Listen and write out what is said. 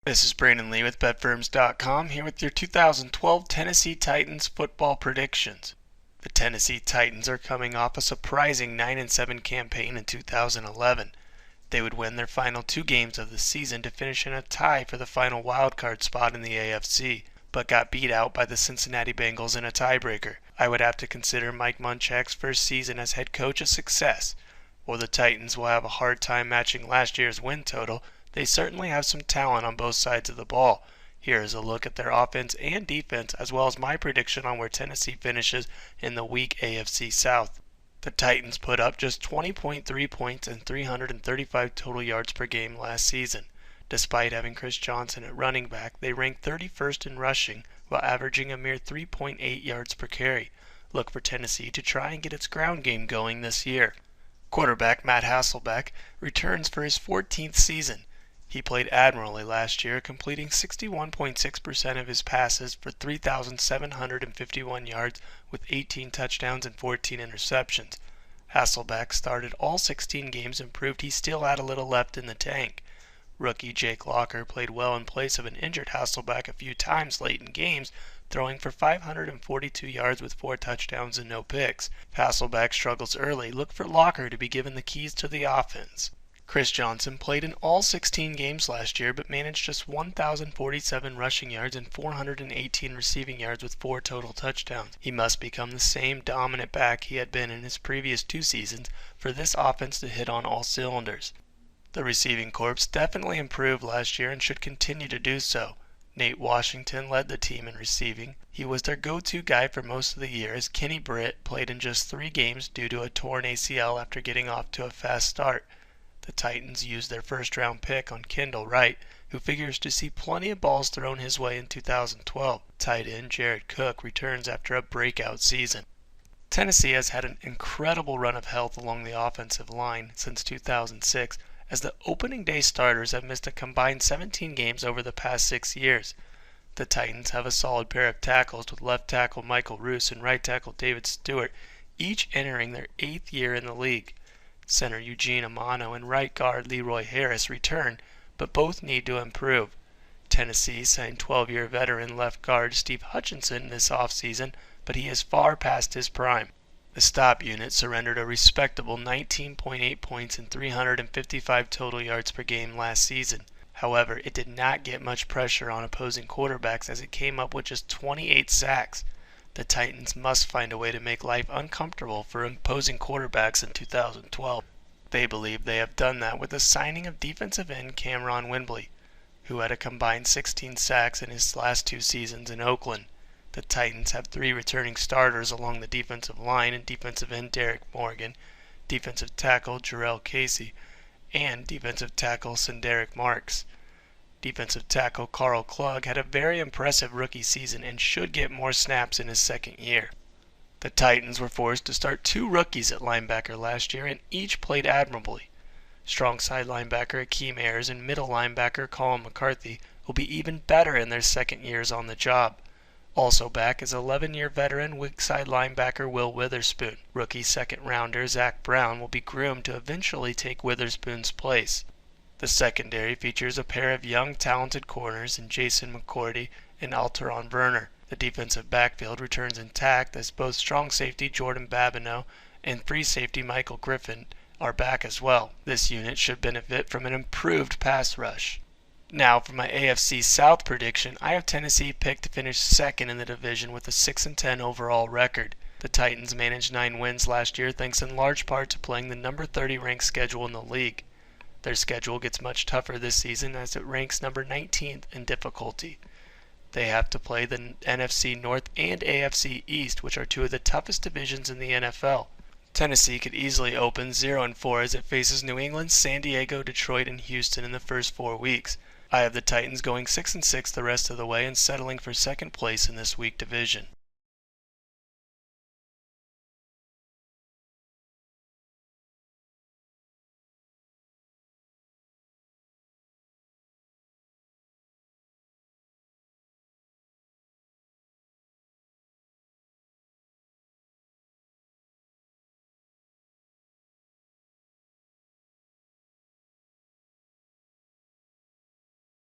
This is Brandon Lee with BetFirms.com here with your 2012 Tennessee Titans football predictions. The Tennessee Titans are coming off a surprising 9-7 campaign in 2011. They would win their final 2 games of the season to finish in a tie for the final wildcard spot in the AFC, but got beat out by the Cincinnati Bengals in a tiebreaker. I would have to consider Mike Munchak's first season as head coach a success. While the Titans will have a hard time matching last year's win total, they certainly have some talent on both sides of the ball. Here is a look at their offense and defense, as well as my prediction on where Tennessee finishes in the weak AFC South. The Titans put up just 20.3 points and 335 total yards per game last season. Despite having Chris Johnson at running back, they ranked 31st in rushing while averaging a mere 3.8 yards per carry. Look for Tennessee to try and get its ground game going this year. Quarterback Matt Hasselbeck returns for his 14th season. He played admirably last year, completing 61.6% of his passes for 3,751 yards with 18 touchdowns and 14 interceptions. Hasselbeck started all 16 games and proved he still had a little left in the tank. Rookie Jake Locker played well in place of an injured Hasselbeck a few times late in games, throwing for 542 yards with 4 touchdowns and no picks. If Hasselbeck struggles early, look for Locker to be given the keys to the offense. Chris Johnson played in all 16 games last year but managed just 1,047 rushing yards and 418 receiving yards with 4 total touchdowns. He must become the same dominant back he had been in his previous 2 seasons for this offense to hit on all cylinders. The receiving corps definitely improved last year and should continue to do so. Nate Washington led the team in receiving. He was their go-to guy for most of the year, as Kenny Britt played in just 3 games due to a torn ACL after getting off to a fast start. The Titans used their first-round pick on Kendall Wright, who figures to see plenty of balls thrown his way in 2012. Tight end Jared Cook returns after a breakout season. Tennessee has had an incredible run of health along the offensive line since 2006, as the opening day starters have missed a combined 17 games over the past 6 years. The Titans have a solid pair of tackles with left tackle Michael Roos and right tackle David Stewart, each entering their 8th year in the league. Center Eugene Amano and right guard Leroy Harris return, but both need to improve. Tennessee signed 12-year veteran left guard Steve Hutchinson this offseason, but he is far past his prime. The stop unit surrendered a respectable 19.8 points and 355 total yards per game last season. However, it did not get much pressure on opposing quarterbacks as it came up with just 28 sacks. The Titans must find a way to make life uncomfortable for opposing quarterbacks in 2012. They believe they have done that with the signing of defensive end Cameron Wimbley, who had a combined 16 sacks in his last 2 seasons in Oakland. The Titans have 3 returning starters along the defensive line and defensive end Derek Morgan, defensive tackle Jarrell Casey, and defensive tackle Senderick Marks. Defensive tackle Carl Klug had a very impressive rookie season and should get more snaps in his 2nd year. The Titans were forced to start 2 rookies at linebacker last year and each played admirably. Strong side linebacker Akeem Ayers and middle linebacker Colin McCarthy will be even better in their 2nd years on the job. Also back is 11-year veteran weak side linebacker Will Witherspoon. Rookie 2nd rounder Zach Brown will be groomed to eventually take Witherspoon's place. The secondary features a pair of young talented corners in Jason McCourty and Alteron Werner. The defensive backfield returns intact as both strong safety Jordan Babineau and free safety Michael Griffin are back as well. This unit should benefit from an improved pass rush. Now for my AFC South prediction, I have Tennessee picked to finish 2nd in the division with a 6-10 overall record. The Titans managed 9 wins last year thanks in large part to playing the number 30 ranked schedule in the league. Their schedule gets much tougher this season as it ranks number 19th in difficulty. They have to play the NFC North and AFC East, which are 2 of the toughest divisions in the NFL. Tennessee could easily open 0-4 as it faces New England, San Diego, Detroit, and Houston in the first 4 weeks. I have the Titans going 6-6 the rest of the way and settling for 2nd place in this weak division.